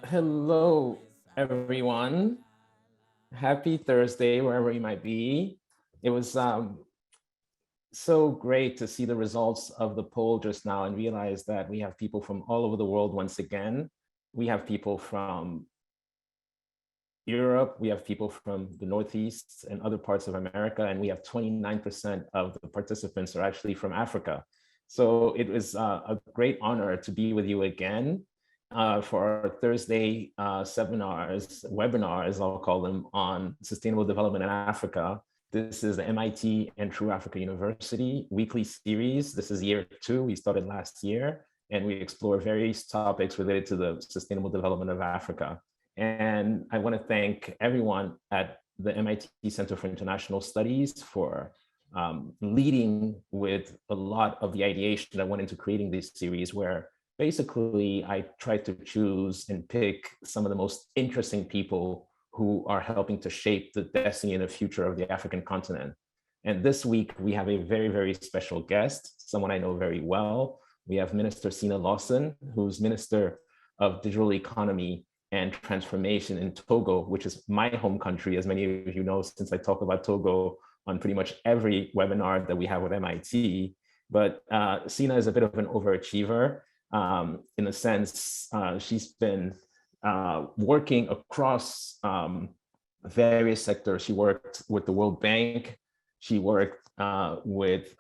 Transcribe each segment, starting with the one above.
Hello, everyone. Happy Thursday, wherever you might be. It was so great to see the results of the poll just now and realize that we have people from all over the world once again. We have people from Europe, we have people from the Northeast and other parts of America, and we have 29% of the participants are actually from Africa. So it was a great honor to be with you again for our Thursday webinars, I'll call them, on sustainable development in Africa. This is the MIT and True Africa University weekly series. This is year 2. We started last year, and we explore various topics related to the sustainable development of Africa. And I want to thank everyone at the MIT Center for International Studies for leading with a lot of the ideation that went into creating this series, where basically I tried to choose and pick some of the most interesting people who are helping to shape the destiny and the future of the African continent. And this week we have a very, very special guest, someone I know very well. We have Minister Cina Lawson, who's Minister of Digital Economy and Transformation in Togo, which is my home country, as many of you know, since I talk about Togo on pretty much every webinar that we have with MIT. But Cina is a bit of an overachiever in a sense. She's been working across various sectors. She worked with the World Bank. She worked with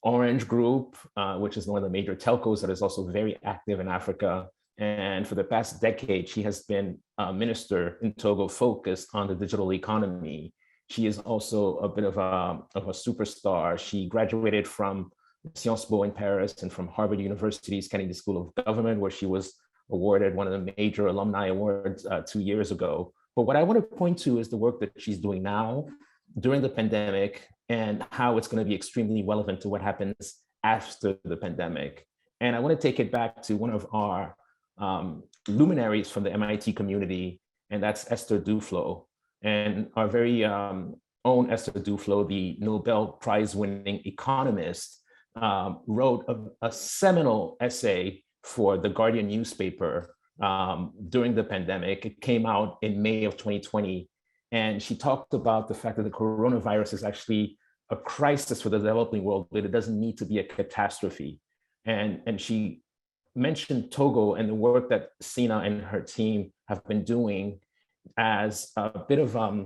Orange Group, which is one of the major telcos that is also very active in Africa. And for the past decade, she has been a minister in Togo focused on the digital economy. She is also a bit of a superstar. She graduated from Sciences Po in Paris and from Harvard University's Kennedy School of Government, where she was awarded one of the major alumni awards 2 years ago. But what I want to point to is the work that she's doing now during the pandemic and how it's going to be extremely relevant to what happens after the pandemic. And I want to take it back to one of our luminaries from the MIT community, and that's Esther Duflo. And our very own Esther Duflo, the Nobel Prize-winning economist, wrote a seminal essay for the Guardian newspaper during the pandemic. It came out in May of 2020. And she talked about the fact that the coronavirus is actually a crisis for the developing world, but it doesn't need to be a catastrophe. And she mentioned Togo and the work that Cina and her team have been doing as a bit of a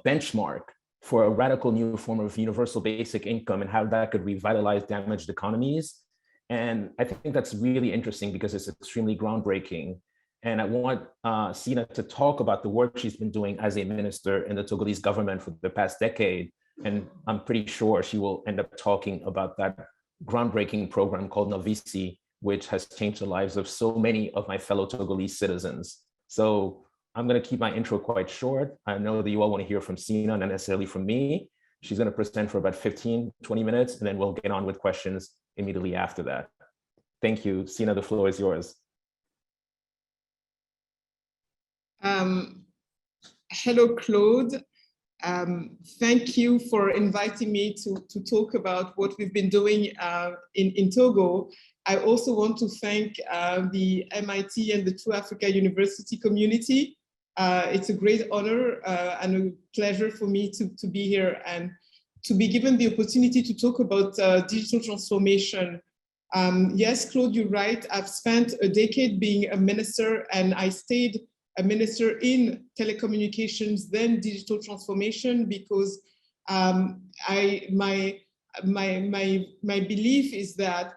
benchmark for a radical new form of universal basic income and how that could revitalize damaged economies. And I think that's really interesting because it's extremely groundbreaking. And I want Cina to talk about the work she's been doing as a minister in the Togolese government for the past decade. And I'm pretty sure she will end up talking about that groundbreaking program called Novisi, which has changed the lives of so many of my fellow Togolese citizens. So I'm going to keep my intro quite short. I know that you all want to hear from Cina, not necessarily from me. She's going to present for about 15, 20 minutes, and then we'll get on with questions immediately after that. Thank you. Cina, the floor is yours. Hello, Claude. Thank you for inviting me to talk about what we've been doing in Togo. I also want to thank the MIT and the True Africa University community. It's a great honor and a pleasure for me to be here and to be given the opportunity to talk about digital transformation. Yes, Claude, you're right. I've spent a decade being a minister, and I stayed a minister in telecommunications, then digital transformation, because my belief is that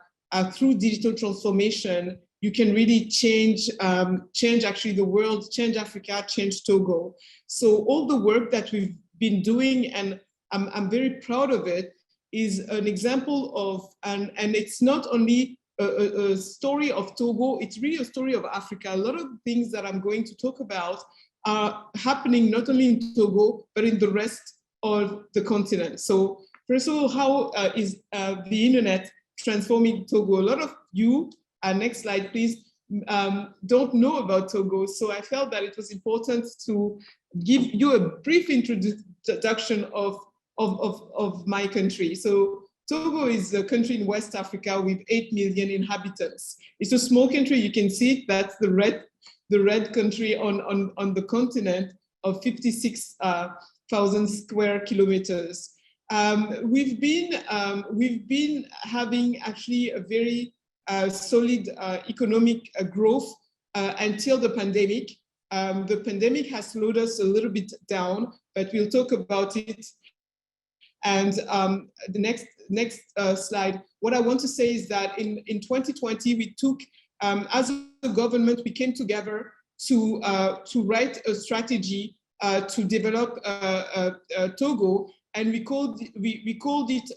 through digital transformation, you can really change actually the world, change Africa, change Togo. So all the work that we've been doing, and I'm very proud of it, is an example of, and it's not only a story of Togo, it's really a story of Africa. A lot of things that I'm going to talk about are happening not only in Togo, but in the rest of the continent. So first of all, how is the internet transforming Togo? A lot of you, next slide please, don't know about Togo. So I felt that it was important to give you a brief introduction of my country. So Togo is a country in West Africa with 8 million inhabitants. It's a small country. You can see it. That's the red country on the continent of 56,000 square kilometers. We've been having actually a very solid economic growth until the pandemic. The pandemic has slowed us a little bit down, but we'll talk about it. And the next slide, what I want to say is that in 2020, we took, as a government, we came together to write a strategy to develop Togo, and we called it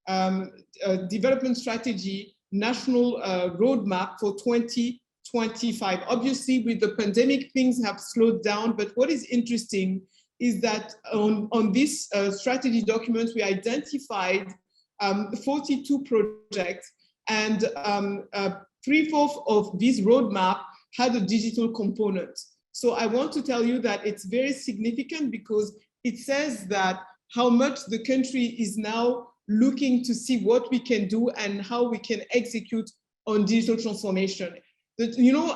a development strategy national roadmap for 2025. Obviously, with the pandemic, things have slowed down, but what is interesting is that on this strategy document, we identified 42 projects, and 3/4 of this roadmap had a digital component. So I want to tell you that it's very significant because it says that how much the country is now looking to see what we can do and how we can execute on digital transformation. You know,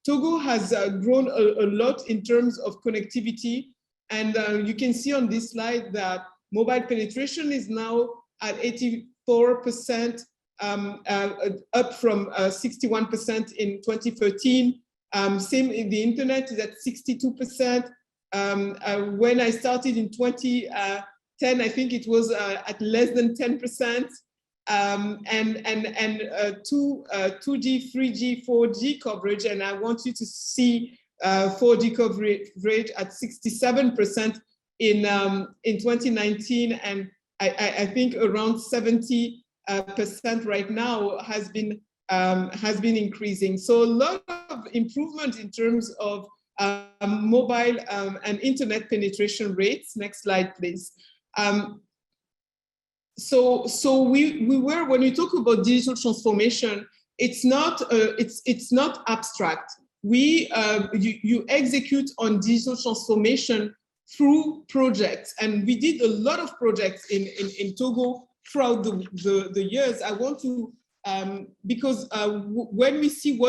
Togo has grown a lot in terms of connectivity, and you can see on this slide that mobile penetration is now at 84%, up from 61% in 2013. Same in the internet is at 62%. When I started in 2010, I think it was at less than 10%. And 2G, 3G, 4G coverage, and I want you to see 4G coverage at 67% in 2019, and I think around 70% right now has been increasing. So a lot of improvement in terms of mobile and internet penetration rates. Next slide, please. So we were, when we talk about digital transformation, it's not abstract. You execute on digital transformation through projects, and we did a lot of projects in Togo throughout the years. I want to because when we see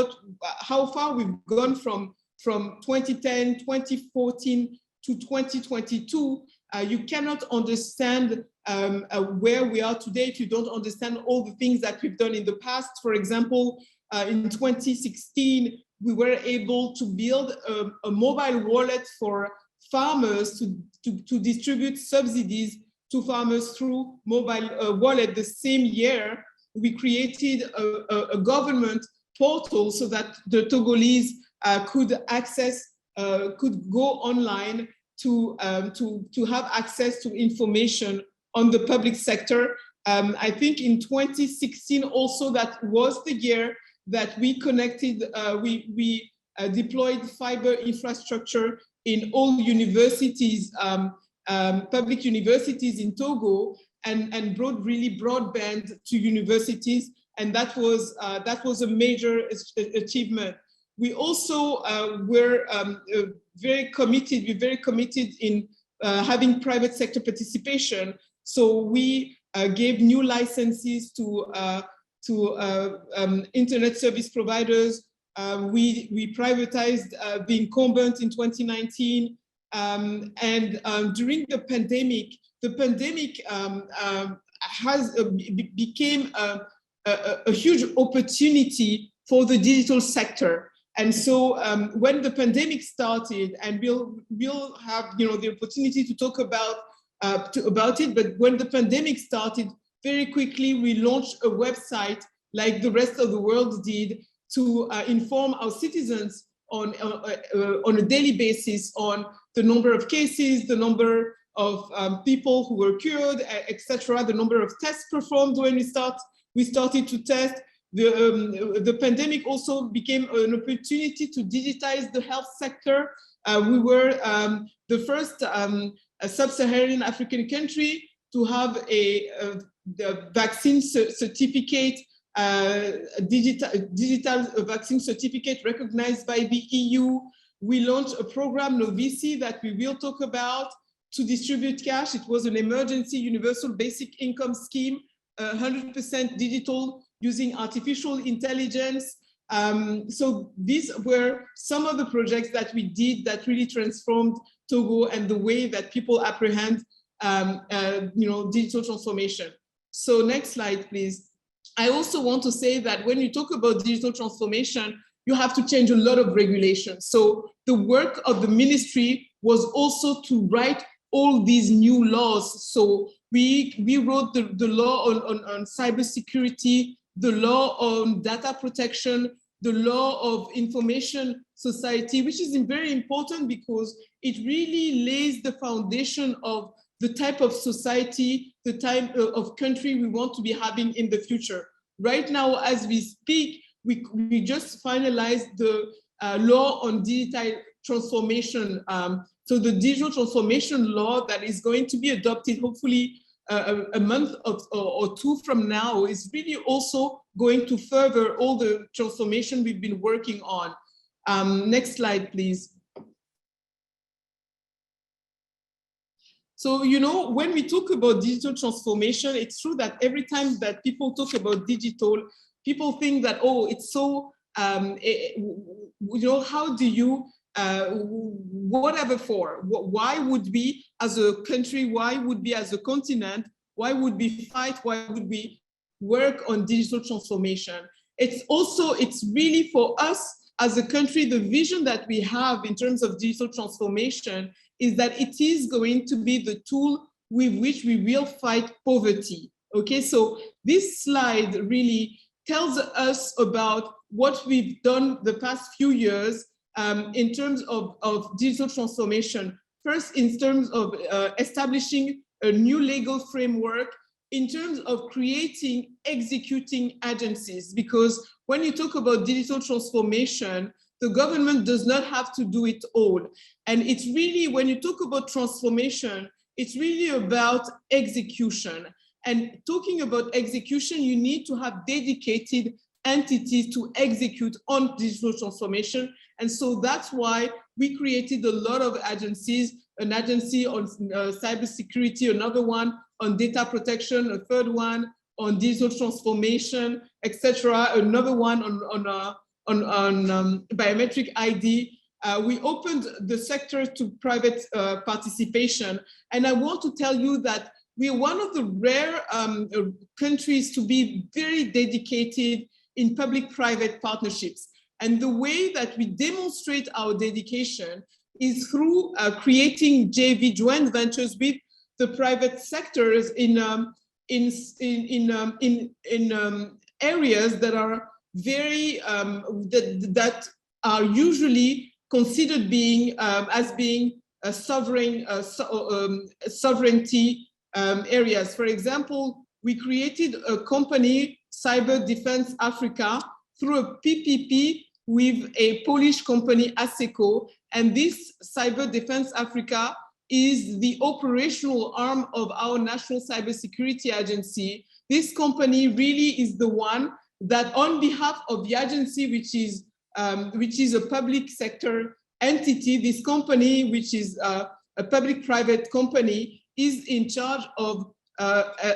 how far we've gone from 2010, 2014 to 2022, you cannot understand where we are today if you don't understand all the things that we've done in the past. For example, in 2016, we were able to build a mobile wallet for farmers to distribute subsidies to farmers through mobile wallet. The same year, we created a government portal so that the Togolese could go online to have access to information on the public sector. I think in 2016 also, that was the year that we connected, we deployed fiber infrastructure in all universities, public universities in Togo, and brought really broadband to universities, and that was a major achievement. We also were very committed in having private sector participation. So we gave new licenses to internet service providers. We privatized the incumbent in 2019. And during the pandemic became a huge opportunity for the digital sector. And so when the pandemic started, and we'll have the opportunity to talk about it, but when the pandemic started, very quickly we launched a website like the rest of the world did to inform our citizens on a daily basis on the number of cases, the number of people who were cured, etc., the number of tests performed when we started to test. The pandemic also became an opportunity to digitize the health sector. We were the first sub-Saharan African country to have the vaccine certificate, digital vaccine certificate recognized by the EU. We launched a program, Novici, that we will talk about, to distribute cash. It was an emergency universal basic income scheme, 100% digital using artificial intelligence. So these were some of the projects that we did that really transformed Togo and the way that people apprehend digital transformation. So next slide, please. I also want to say that when you talk about digital transformation, you have to change a lot of regulations. So the work of the ministry was also to write all these new laws. So we wrote the law on cybersecurity, the law on data protection, the law of information society, which is very important because it really lays the foundation of the type of society, the type of country we want to be having in the future. Right now, as we speak, we just finalized the law on digital transformation. So the digital transformation law that is going to be adopted, hopefully a month or two from now, is really also going to further all the transformation we've been working on. Next slide, please. So, you know, when we talk about digital transformation, it's true that every time that people talk about digital, people think that, oh, it's so, you know, how do you, whatever for? Why would we as a country, why would we as a continent, why would we fight, why would we work on digital transformation? It's also, it's really for us as a country, the vision that we have in terms of digital transformation is that it is going to be the tool with which we will fight poverty. Okay, so this slide really tells us about what we've done the past few years in terms of digital transformation. First, in terms of establishing a new legal framework, in terms of creating executing agencies, because when you talk about digital transformation, the government does not have to do it all. And it's really, when you talk about transformation, it's really about execution. And talking about execution, you need to have dedicated entities to execute on digital transformation. And so that's why we created a lot of agencies, an agency on cybersecurity, another one on data protection, a third one on digital transformation, etc., another one on biometric ID. We opened the sector to private participation. And I want to tell you that we are one of the rare countries to be very dedicated in public-private partnerships. And the way that we demonstrate our dedication is through creating JV joint ventures with the private sectors in areas that are very that are usually considered being as being a sovereignty areas. For example, we created a company, Cyber Defense Africa, through a PPP with a Polish company, ASECO, and this Cyber Defense Africa is the operational arm of our National Cybersecurity Agency. This company really is the one that, on behalf of the agency, which is a public sector entity, this company, which is a public-private company, is in charge of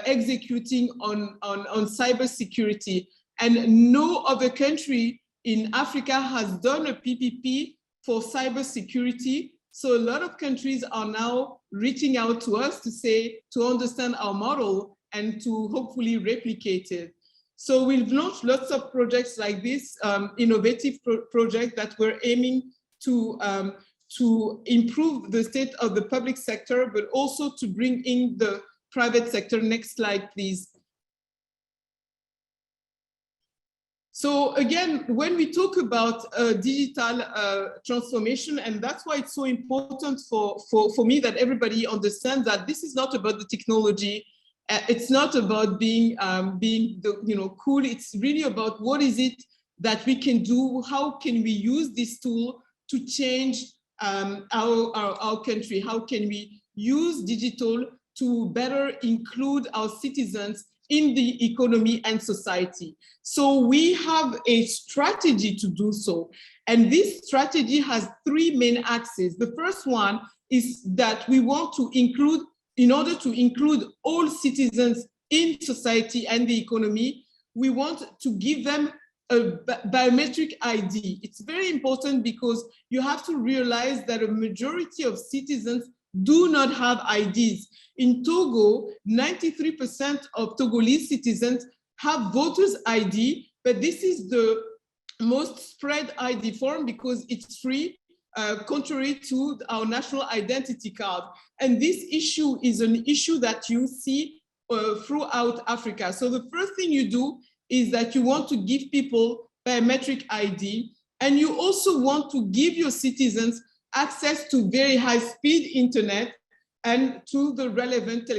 executing on cybersecurity. And no other country in Africa has done a PPP for cybersecurity. So a lot of countries are now reaching out to us to understand our model and to hopefully replicate it. So we've launched lots of projects like this, innovative project that we're aiming to improve the state of the public sector, but also to bring in the private sector. Next slide, please. So again, when we talk about digital transformation, and that's why it's so important for me that everybody understands that this is not about the technology. It's not about being cool. It's really about what is it that we can do? How can we use this tool to change our country? How can we use digital to better include our citizens in the economy and society? So we have a strategy to do so. And this strategy has three main axes. The first one is that we want to include, in order to include all citizens in society and the economy, we want to give them a biometric ID. It's very important because you have to realize that a majority of citizens do not have IDs. In Togo, 93% of Togolese citizens have voters ID, but this is the most spread ID form because it's free, contrary to our national identity card. And this issue is an issue that you see throughout Africa. So the first thing you do is that you want to give people biometric ID, and you also want to give your citizens access to very high-speed internet and to the relevant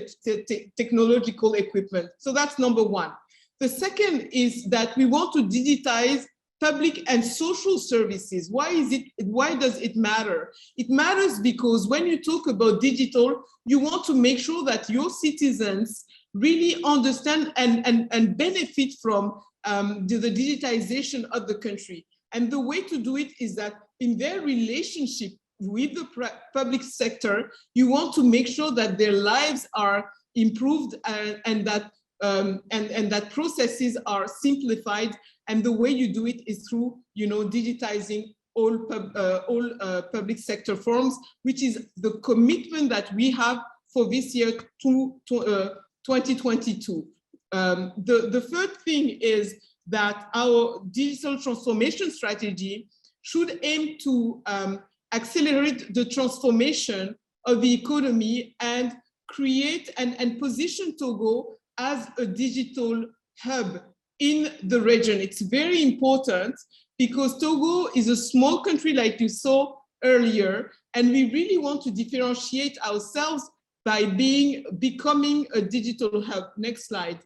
technological equipment. So that's number one. The second is that we want to digitize public and social services. Why does it matter? It matters because when you talk about digital, you want to make sure that your citizens really understand and benefit from the digitization of the country. And the way to do it is that in their relationship with the public sector, you want to make sure that their lives are improved and that processes are simplified. And the way you do it is through, digitizing all public sector forms, which is the commitment that we have for this year to 2022. The third thing is that our digital transformation strategy should aim to accelerate the transformation of the economy and create and position Togo as a digital hub in the region. It's very important because Togo is a small country, like you saw earlier, and we really want to differentiate ourselves by becoming a digital hub. Next slide.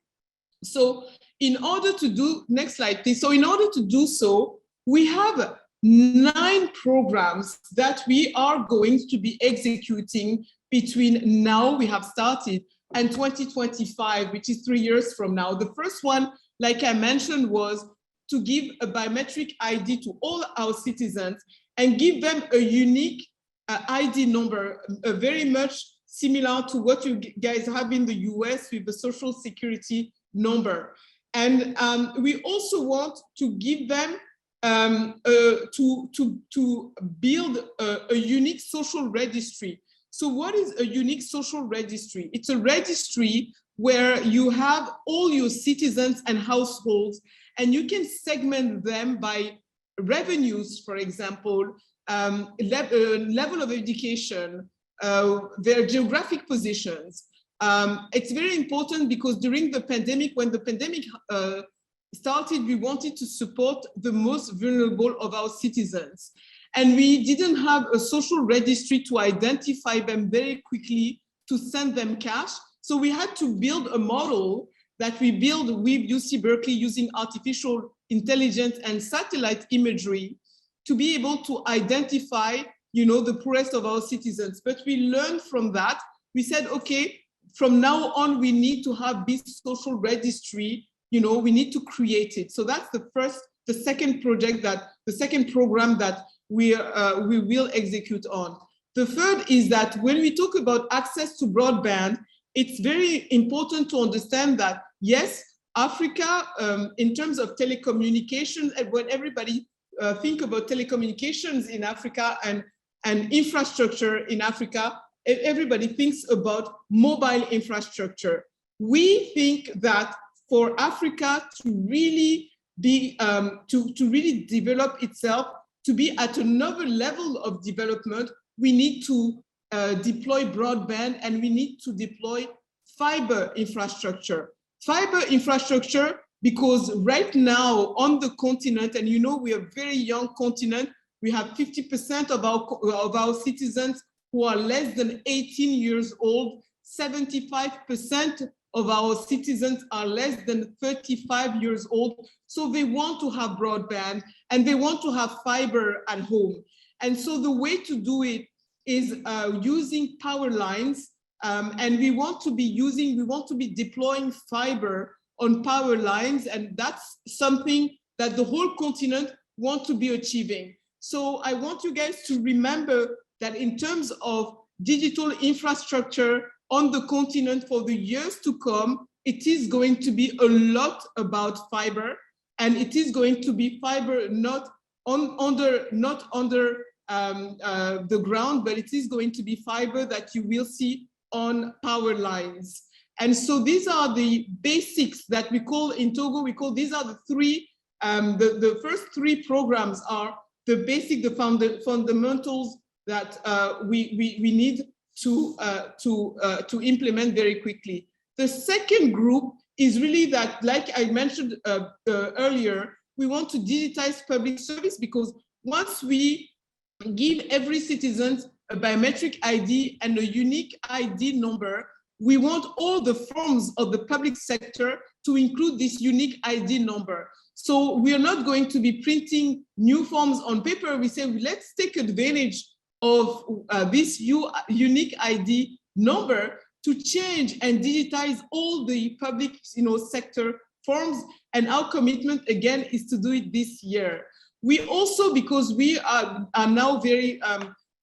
So in order to do, next slide please. So in order to do so, we have 9 programs that we are going to be executing between now, we have started, and 2025, which is 3 years from now. The first one, like I mentioned, was to give a biometric ID to all our citizens and give them a unique ID number, very much similar to what you guys have in the US with the social security number. And we also want to give them to build a unique social registry. So what is a unique social registry? It's a registry where you have all your citizens and households, and you can segment them by revenues, for example, level of education, their geographic positions. It's very important because during the pandemic, when the pandemic started, we wanted to support the most vulnerable of our citizens. And we didn't have a social registry to identify them very quickly to send them cash. So we had to build a model that we built with UC Berkeley using artificial intelligence and satellite imagery to be able to identify, the poorest of our citizens. But we learned from that. We said, okay, from now on, we need to have this social registry, we need to create it. So that's the second program that we will execute on. The third is that when we talk about access to broadband, it's very important to understand that, yes, Africa, in terms of telecommunications, and when everybody think about telecommunications in Africa and infrastructure in Africa, everybody thinks about mobile infrastructure. We think that for Africa to really be, to really develop itself, to be at another level of development, we need to deploy broadband, and we need to deploy fiber infrastructure. Fiber infrastructure, because right now on the continent, and we are a very young continent, we have 50% of our citizens who are less than 18 years old, 75% of our citizens are less than 35 years old. So they want to have broadband and they want to have fiber at home. And so the way to do it is using power lines. And we want to be deploying fiber on power lines. And that's something that the whole continent wants to be achieving. So I want you guys to remember that in terms of digital infrastructure on the continent for the years to come, it is going to be a lot about fiber, and it is going to be fiber not under the ground, but it is going to be fiber that you will see on power lines. And so these are the basics that we call in Togo, these are the three, the first three programs are the basic, the fundamentals that we need to implement very quickly. The second group is really that, like I mentioned earlier, we want to digitize public service, because once we give every citizen a biometric ID and a unique ID number, we want all the forms of the public sector to include this unique ID number. So we are not going to be printing new forms on paper. We say, let's take advantage of this unique ID number to change and digitize all the public sector forms. And our commitment, again, is to do it this year. We also, because we are now very,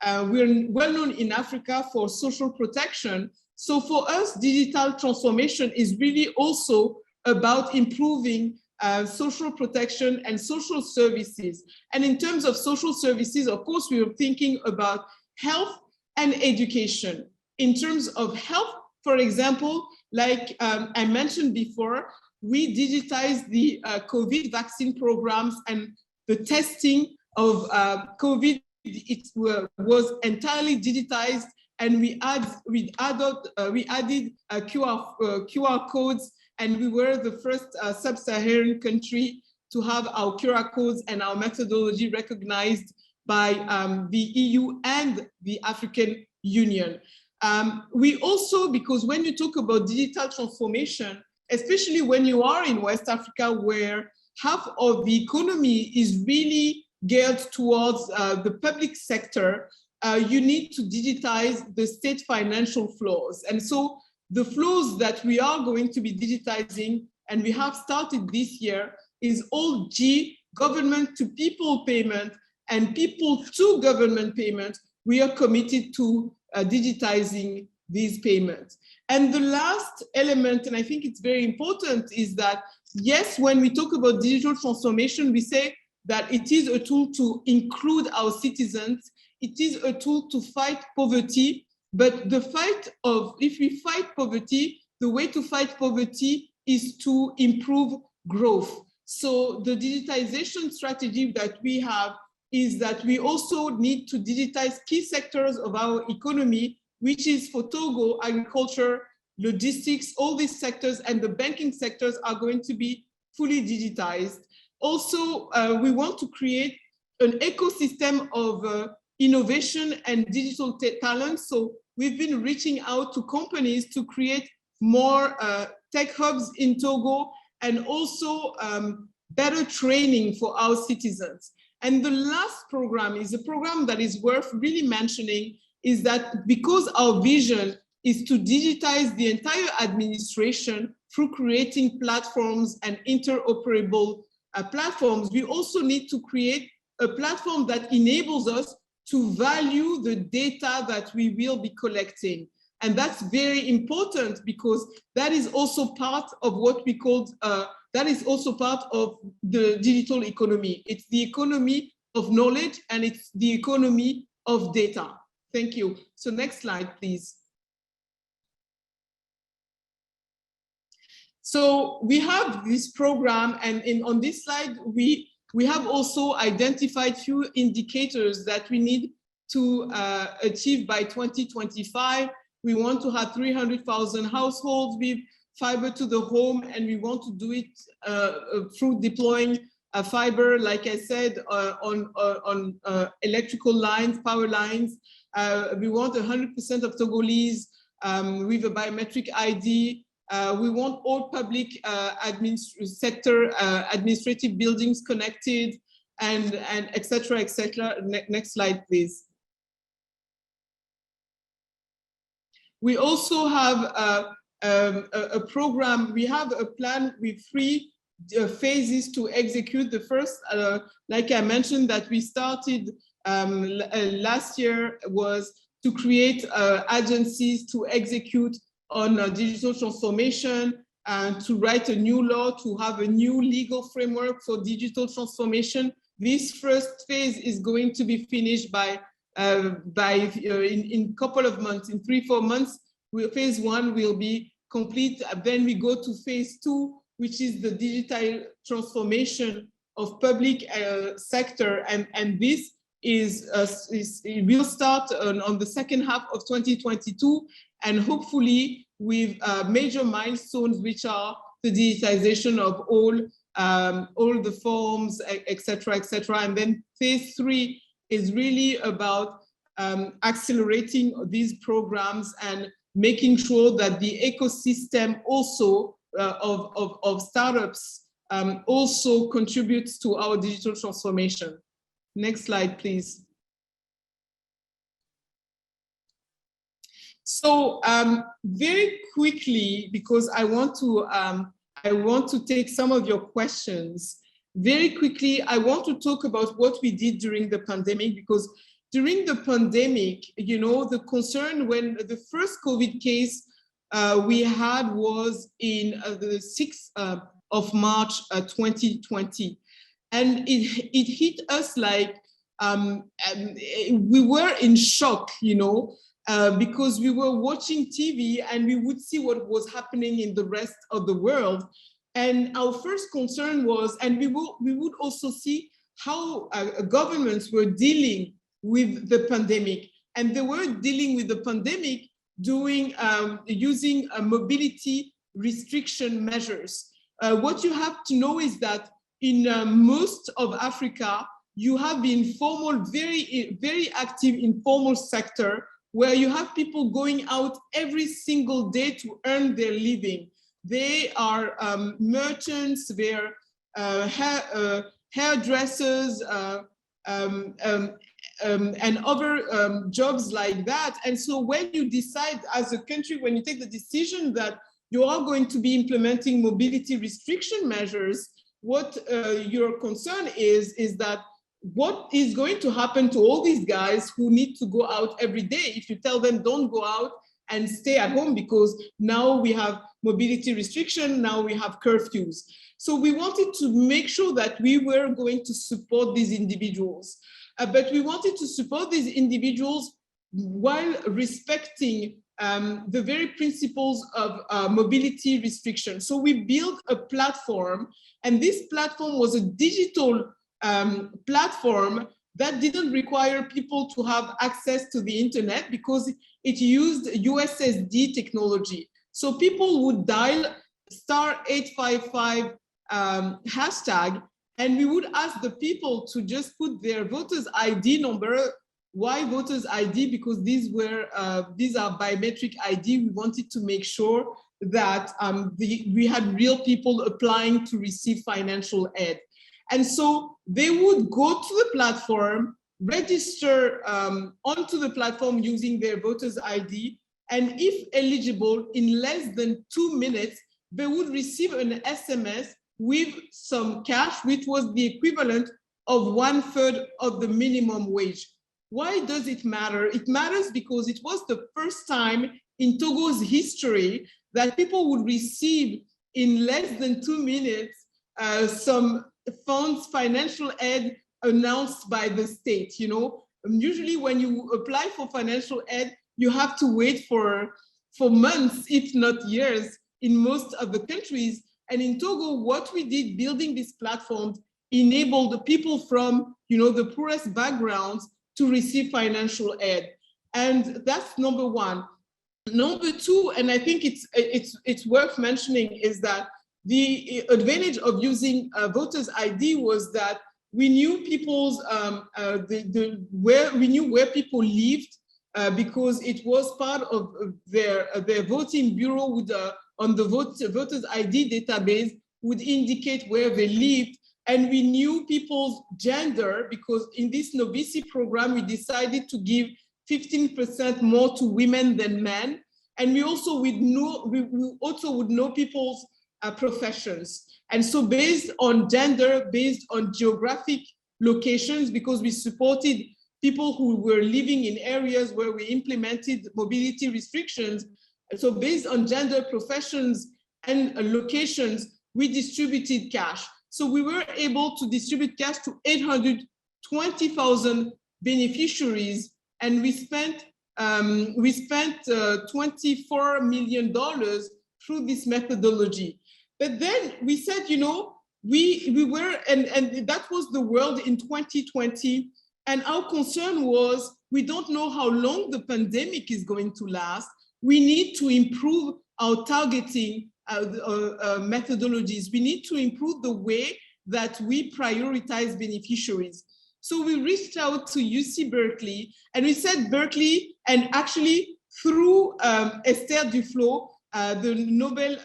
we're well known in Africa for social protection. So for us, digital transformation is really also about improving social protection and social services. And in terms of social services, of course, we are thinking about health and education. In terms of health, for example, like I mentioned before, we digitized the COVID vaccine programs, and the testing of COVID, it was entirely digitized, and we added QR codes, and we were the first sub-Saharan country to have our QR codes and our methodology recognized by the EU and the African Union. We also, because when you talk about digital transformation, especially when you are in West Africa, where half of the economy is really geared towards the public sector, you need to digitize the state financial flows. And so the flows that we are going to be digitizing, and we have started this year, is all government to people payment and people to government payment. We are committed to digitizing these payments. And the last element, and I think it's very important, is that yes, when we talk about digital transformation, we say that it is a tool to include our citizens. It is a tool to fight poverty, but if we fight poverty, the way to fight poverty is to improve growth. So the digitization strategy that we have is that we also need to digitize key sectors of our economy, which is for Togo, agriculture, logistics, all these sectors, and the banking sectors are going to be fully digitized. Also, we want to create an ecosystem of innovation and digital talent. So we've been reaching out to companies to create more tech hubs in Togo, and also better training for our citizens. And the last program is a program that is worth really mentioning, is that because our vision is to digitize the entire administration through creating platforms and interoperable platforms, we also need to create a platform that enables us to value the data that we will be collecting. And that's very important, because that is also part of what we call, that is also part of the digital economy. It's the economy of knowledge, and it's the economy of data. Thank you. So next slide, please. So we have this program, and on this slide, we have also identified few indicators that we need to achieve by 2025. We want to have 300,000 households with fiber to the home, and we want to do it through deploying fiber, like I said, on electrical lines, power lines. We want 100% of Togolese with a biometric ID. We want all public sector administrative buildings connected, and et cetera, et cetera. Next slide, please. We also have a program. We have a plan with 3 phases to execute. The first, like I mentioned, that we started last year, was to create agencies to execute on digital transformation, and to write a new law, to have a new legal framework for digital transformation. This first phase is going to be finished in a couple of months, in 3-4 months. Phase 1 will be complete. Then we go to phase 2, which is the digital transformation of public sector, and this it will start on the second half of 2022, and hopefully with major milestones, which are the digitization of all the forms, etc., etc. And then phase 3 is really about accelerating these programs and making sure that the ecosystem also of startups also contributes to our digital transformation. Next slide, please. So very quickly, because I want to take some of your questions. Very quickly, I want to talk about what we did during the pandemic, because during the pandemic, you know, the concern when the first COVID case we had was in the 6th of March 2020. And it hit us like we were in shock, you know, because we were watching TV and we would see what was happening in the rest of the world. And our first concern was, and we would also see how governments were dealing with the pandemic. And they were dealing with the pandemic using mobility restriction measures. What you have to know is that in most of Africa, you have the informal, very, very active informal sector, where you have people going out every single day to earn their living. They are merchants, they're hairdressers, and other jobs like that. And so when you decide as a country, when you take the decision that you are going to be implementing mobility restriction measures, what your concern is that what is going to happen to all these guys who need to go out every day if you tell them don't go out and stay at home, because now we have mobility restriction, now we have curfews. So we wanted to make sure that we were going to support these individuals. But we wanted to support these individuals while respecting the very principles of mobility restriction. So we built a platform, and this platform was a digital platform that didn't require people to have access to the internet, because it used USSD technology. So people would dial *855 hashtag, and we would ask the people to just put their voters ID number. Why voters ID? Because these are biometric ID. We wanted to make sure that we had real people applying to receive financial aid. And so they would go to the platform, register onto the platform using their voters ID, and if eligible, in less than 2 minutes, they would receive an SMS with some cash, which was the equivalent of 1/3 of the minimum wage. Why does it matter? It matters because it was the first time in Togo's history that people would receive in less than 2 minutes some funds, financial aid announced by the state. You know, usually when you apply for financial aid, you have to wait for months, if not years, in most of the countries. And in Togo, what we did building this platform enabled the people from, you know, the poorest backgrounds to receive financial aid. And that's number one. Number two, and I think it's worth mentioning, is that the advantage of using voters ID was that we knew people's we knew where people lived, because it was part of their voting bureau would on the voters ID database would indicate where they lived. And we knew people's gender, because in this Novisi program, we decided to give 15% more to women than men. And we also would know people's professions. And so based on gender, based on geographic locations, because we supported people who were living in areas where we implemented mobility restrictions. So based on gender, professions, and locations, we distributed cash. So we were able to distribute cash to 820,000 beneficiaries, and we spent $24 million through this methodology. But then we said, we were, and that was the world in 2020. And our concern was, we don't know how long the pandemic is going to last. We need to improve our targeting methodologies. We need to improve the way that we prioritize beneficiaries. So we reached out to UC Berkeley, and we said Berkeley, and actually through Esther Duflo, the Nobel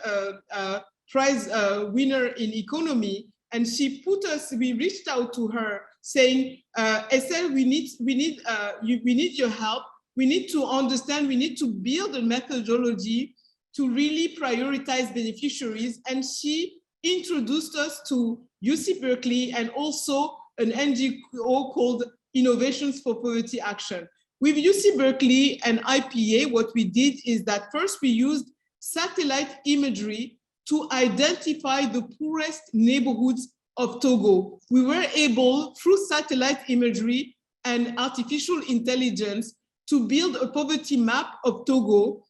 Prize winner in economy, and we reached out to her saying, Esther, we need your help. We need to understand, we need to build a methodology to really prioritize beneficiaries. And she introduced us to UC Berkeley and also an NGO called Innovations for Poverty Action. With UC Berkeley and IPA, what we did is that first we used satellite imagery to identify the poorest neighborhoods of Togo. We were able, through satellite imagery and artificial intelligence, to build a poverty map of Togo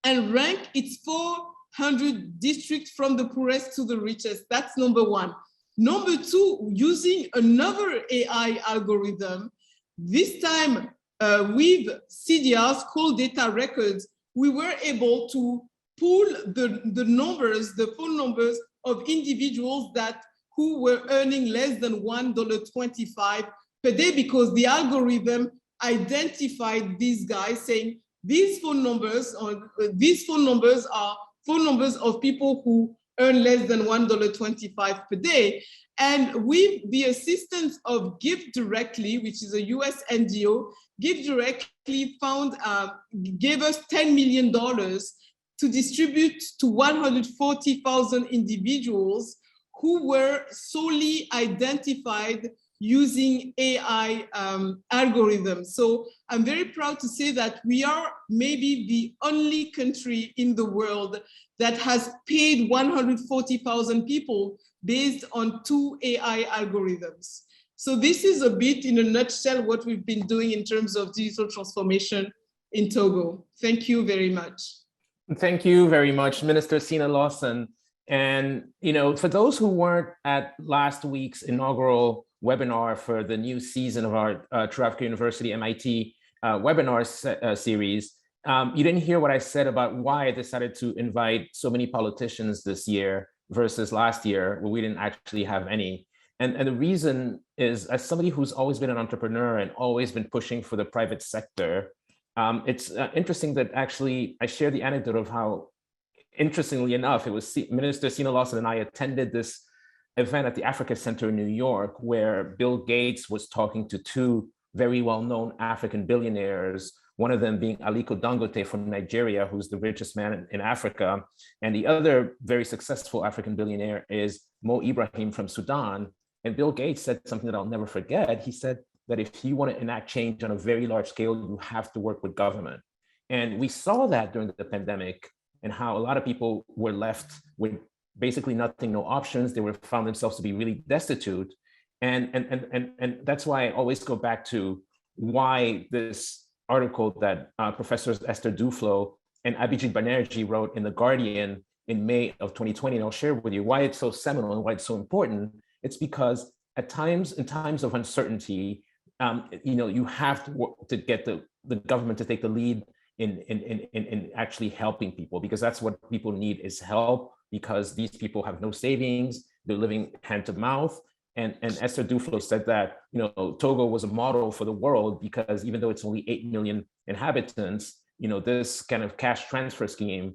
and rank its 400 districts from the poorest to the richest. That's number one. Number two, using another AI algorithm, this time with CDRs, call data records, we were able to pull the phone numbers of individuals who were earning less than $1.25 per day, because the algorithm identified these guys, saying these phone numbers are phone numbers of people who earn less than $1.25 per day. And with the assistance of Give Directly, which is a US NGO, Give Directly gave us $10 million to distribute to 140,000 individuals who were solely identified using AI algorithms. So I'm very proud to say that we are maybe the only country in the world that has paid 140,000 people based on 2 AI algorithms. So this is a bit in a nutshell what we've been doing in terms of digital transformation in Togo. Thank you very much. Thank you very much, Minister Cina Lawson. And for those who weren't at last week's inaugural webinar for the new season of our True Africa University MIT webinar series, you didn't hear what I said about why I decided to invite so many politicians this year versus last year, where we didn't actually have any. And the reason is, as somebody who's always been an entrepreneur and always been pushing for the private sector, it's interesting that actually I share the anecdote of how, interestingly enough, it was Minister Cina Lawson and I attended this event at the Africa Center in New York, where Bill Gates was talking to 2 very well-known African billionaires, one of them being Aliko Dangote from Nigeria, who's the richest man in Africa. And the other very successful African billionaire is Mo Ibrahim from Sudan. And Bill Gates said something that I'll never forget. He said that if you want to enact change on a very large scale, you have to work with government. And we saw that during the pandemic, and how a lot of people were left with basically nothing, no options. They found themselves to be really destitute. And that's why I always go back to why this article that Professors Esther Duflo and Abhijit Banerjee wrote in The Guardian in May of 2020, and I'll share with you why it's so seminal and why it's so important. It's because in times of uncertainty, you have to get the government to take the lead in actually helping people, because that's what people need, is help, because these people have no savings, they're living hand to mouth. And Esther Duflo said that Togo was a model for the world, because even though it's only 8 million inhabitants, this kind of cash transfer scheme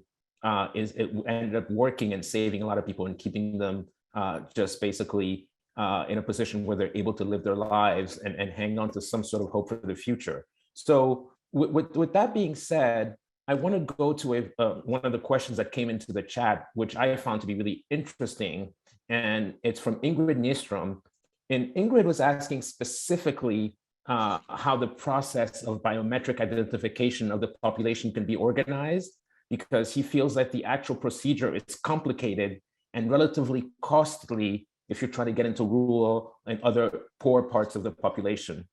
it ended up working and saving a lot of people and keeping them just basically in a position where they're able to live their lives and hang on to some sort of hope for the future. So with that being said, I want to go to one of the questions that came into the chat, which I found to be really interesting. And it's from Ingrid Nystrom. And Ingrid was asking specifically how the process of biometric identification of the population can be organized, because he feels that the actual procedure is complicated and relatively costly if you're trying to get into rural and other poor parts of the population.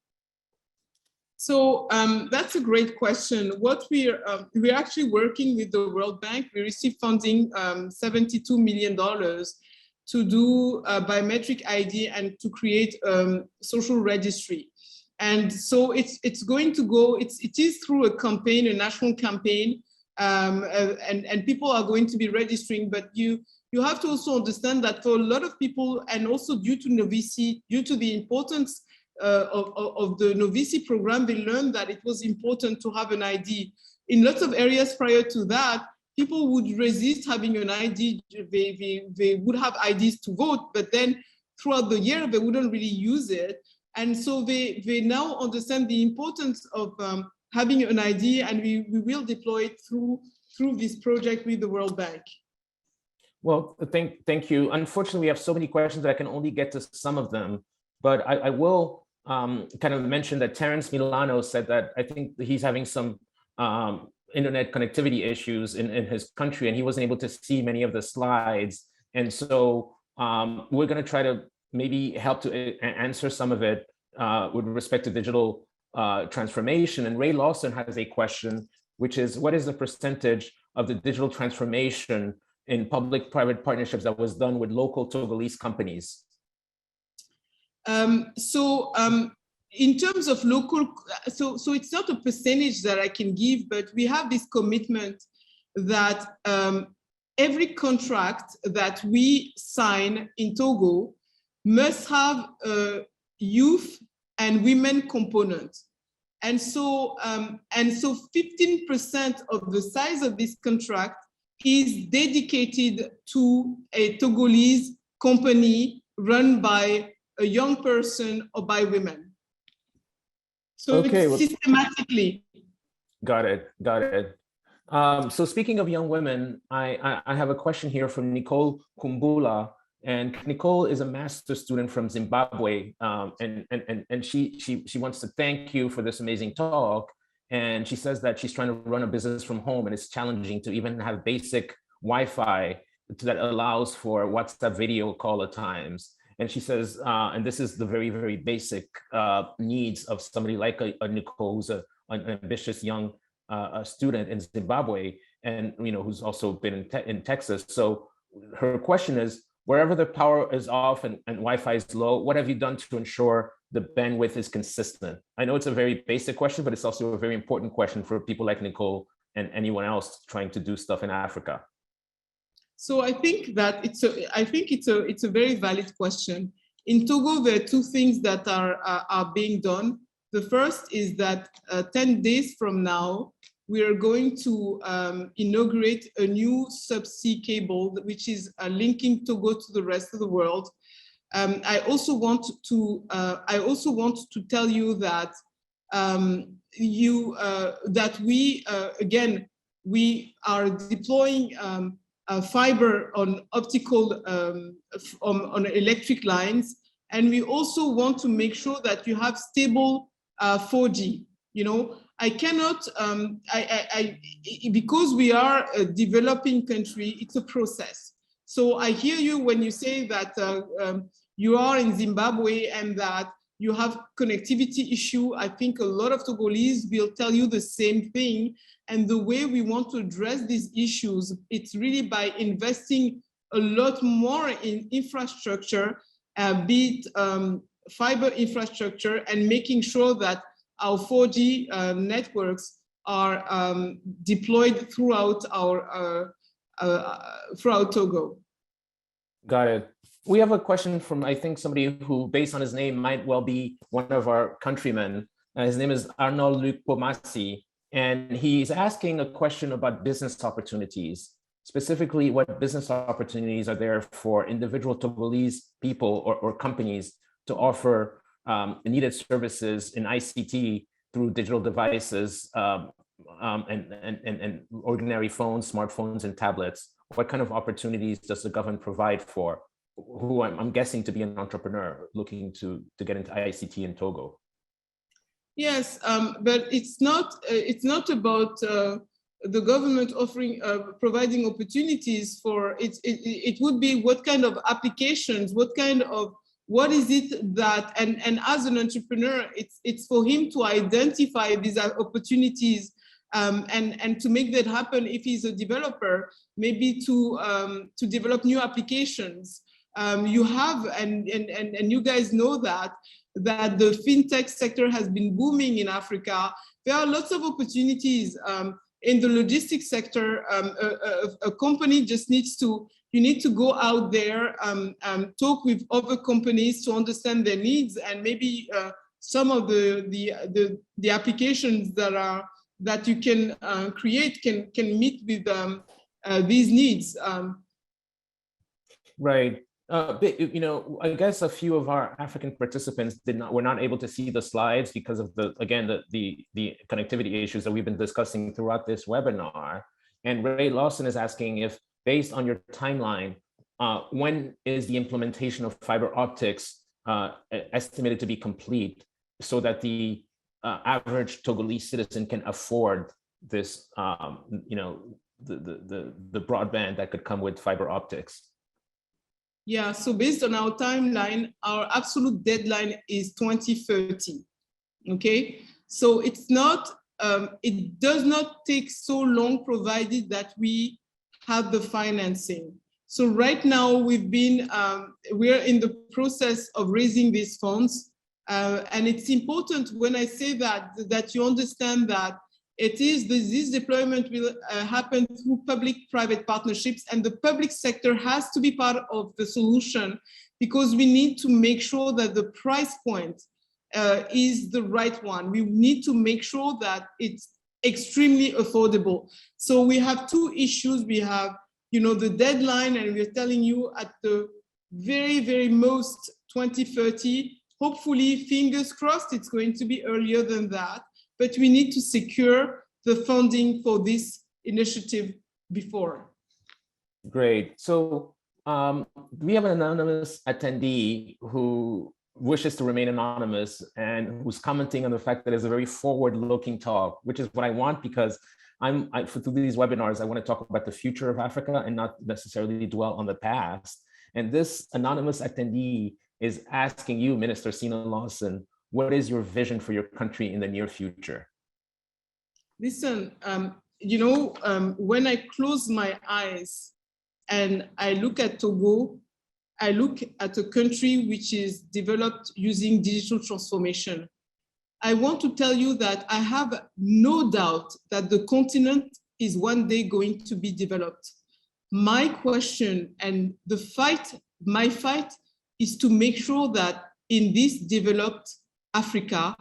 So that's a great question. What we're actually working with the World Bank. We received funding, $72 million to do a biometric ID and to create social registry. And so it's going to go, it is through a campaign, a national campaign, and people are going to be registering, but you have to also understand that for a lot of people, and also due to novice, due to the importance of the novice program, they learned that it was important to have an ID. In lots of areas prior to that, people would resist having an ID. They would have IDs to vote, but then throughout the year, they wouldn't really use it. And so they now understand the importance of having an ID, and we will deploy it through this project with the World Bank. Well, thank you. Unfortunately, we have so many questions that I can only get to some of them, but I will kind of mention that Terence Milano said that I think he's having some internet connectivity issues in his country, and he wasn't able to see many of the slides. And so we're going to try to maybe help to answer some of it with respect to digital transformation. And Ray Lawson has a question, which is, what is the percentage of the digital transformation in public-private partnerships that was done with local Togolese companies? In terms of local, so it's not a percentage that I can give, but we have this commitment that every contract that we sign in Togo must have a youth and women component. And so 15% of the size of this contract is dedicated to a Togolese company run by a young person or by women. So okay, it's systematically. Got it. So speaking of young women, I have a question here from Nicole Kumbula. And Nicole is a master's student from Zimbabwe, and she wants to thank you for this amazing talk. And she says that she's trying to run a business from home, and it's challenging to even have basic Wi-Fi that allows for WhatsApp video call at times. And she says, and this is the very, very basic needs of somebody like a Nicole, who's an ambitious young student in Zimbabwe, and who's also been in Texas. So her question is, wherever the power is off and Wi-Fi is low, what have you done to ensure the bandwidth is consistent? I know it's a very basic question, but it's also a very important question for people like Nicole and anyone else trying to do stuff in Africa. So I think that it's a very valid question. In Togo, there are two things that are being done. The first is that 10 days from now, we are going to inaugurate a new subsea cable, which is linking Togo to the rest of the world. I also want to tell you that we are deploying fiber on optical on electric lines, and we also want to make sure that you have stable 4G. I cannot, because we are a developing country, it's a process. So I hear you when you say that you are in Zimbabwe and that you have connectivity issue. I think a lot of Togolese will tell you the same thing. And the way we want to address these issues, it's really by investing a lot more in infrastructure, be it fiber infrastructure, and making sure that our 4G networks are deployed throughout throughout Togo. Got it. We have a question from, I think, somebody who, based on his name, might well be one of our countrymen. His name is Arnold Luc Pomasi, and he's asking a question about business opportunities. Specifically, what business opportunities are there for individual Togolese people or companies to offer needed services in ICT through digital devices and ordinary phones, smartphones, and tablets? What kind of opportunities does the government provide for who I'm guessing to be an entrepreneur looking to get into ICT in Togo? Yes, but it's not about the government offering providing opportunities for it. It would be what kind of applications, what is it that, and as an entrepreneur, it's for him to identify these opportunities and to make that happen. If he's a developer, maybe to develop new applications. You have, and you guys know that the fintech sector has been booming in Africa. There are lots of opportunities in the logistics sector. A company just needs to, you need to go out there, talk with other companies to understand their needs, and maybe some of the applications that you can create can meet with these needs. Right. You know, I guess a few of our African participants were not able to see the slides because of the connectivity issues that we've been discussing throughout this webinar. And Ray Lawson is asking if, based on your timeline, when is the implementation of fiber optics estimated to be complete so that the average Togolese citizen can afford this, you know, the broadband that could come with fiber optics? Yeah, so based on our timeline, our absolute deadline is 2030, okay? So it's not, it does not take so long provided that we have the financing. So right now we've been, we're in the process of raising these funds. And it's important when I say that you understand that this deployment will happen through public-private partnerships, and the public sector has to be part of the solution, because we need to make sure that the price point is the right one. We need to make sure that it's extremely affordable. So we have two issues. We have, you know, the deadline, and we're telling you at the very, very most 2030. Hopefully, fingers crossed, it's going to be earlier than that. But we need to secure the funding for this initiative before. Great. So we have an anonymous attendee who wishes to remain anonymous and who's commenting on the fact that it's a very forward-looking talk, which is what I want, because through these webinars, I want to talk about the future of Africa and not necessarily dwell on the past. And this anonymous attendee is asking you, Minister Cina Lawson, what is your vision for your country in the near future? Listen, you know, when I close my eyes and I look at Togo, I look at a country which is developed using digital transformation. I want to tell you that I have no doubt that the continent is one day going to be developed. My question and my fight is to make sure that in this developed Africa,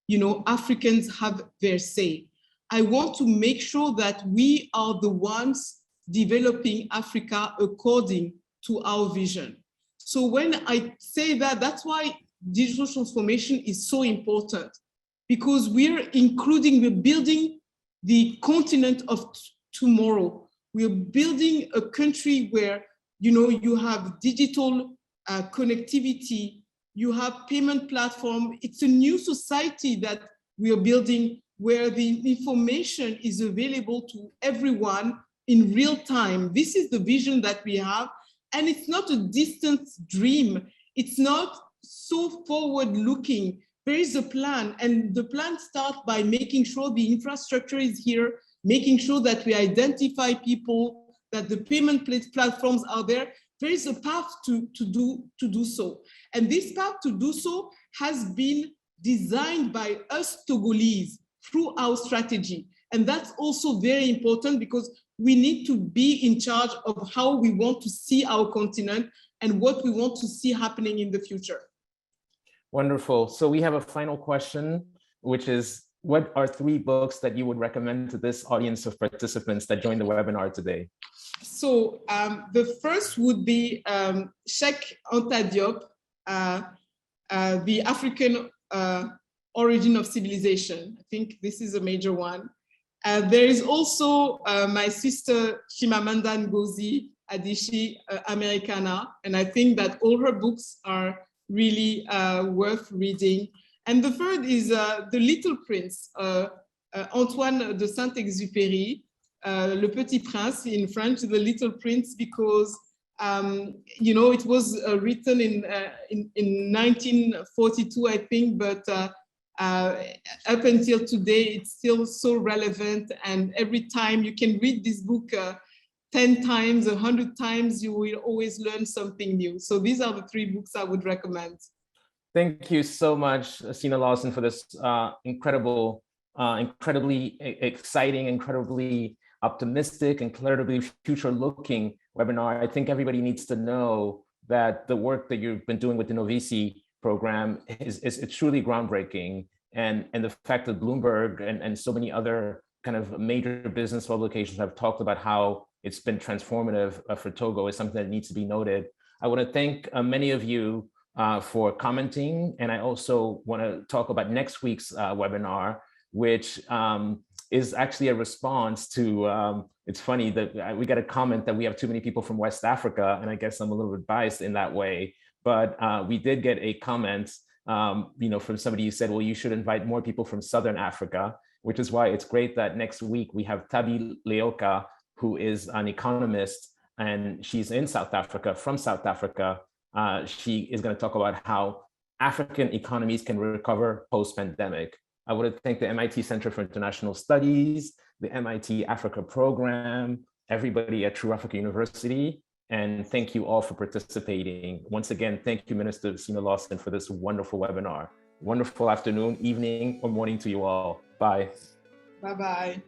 you know, Africans have their say. I want to make sure that we are the ones developing Africa according to our vision. So when I say that, that's why digital transformation is so important, because we're building the continent of tomorrow. We're building a country where, you know, you have digital connectivity, you have payment platform. It's a new society that we are building, where the information is available to everyone in real time. This is the vision that we have. And it's not a distant dream. It's not so forward looking. There is a plan, and the plan starts by making sure the infrastructure is here, making sure that we identify people, that the payment platforms are there. There is a path to do so. And this path to do so has been designed by us Togolese through our strategy. And that's also very important, because we need to be in charge of how we want to see our continent and what we want to see happening in the future. Wonderful. So we have a final question, which is, what are 3 books that you would recommend to this audience of participants that joined the webinar today? So the first would be Cheikh Anta Diop, The African Origin of Civilization. I think this is a major one. There is also my sister Chimamanda Ngozi Adichie, Americana, and I think that all her books are really worth reading. And the third is The Little Prince, Antoine de Saint-Exupéry, Le Petit Prince in French, The Little Prince, because it was written in 1942, I think, but up until today, it's still so relevant. And every time you can read this book 10 times, 100 times, you will always learn something new. So these are the 3 books I would recommend. Thank you so much, Cina Lawson, for this incredibly exciting, incredibly optimistic, incredibly future-looking webinar. I think everybody needs to know that the work that you've been doing with the Novici program is truly groundbreaking. And the fact that Bloomberg and so many other kind of major business publications have talked about how it's been transformative for Togo is something that needs to be noted. I want to thank many of you for commenting. And I also want to talk about next week's webinar, which is actually a response to, it's funny that we got a comment that we have too many people from West Africa, and I guess I'm a little bit biased in that way, but we did get a comment from somebody who said, well, you should invite more people from Southern Africa, which is why it's great that next week we have Tabi Leoka, who is an economist, and she's in South Africa, from South Africa. She is going to talk about how African economies can recover post-pandemic. I want to thank the MIT Center for International Studies, the MIT Africa program, everybody at True Africa University, and thank you all for participating. Once again, thank you, Minister Cina Lawson, for this wonderful webinar. Wonderful afternoon, evening, or morning to you all. Bye. Bye-bye.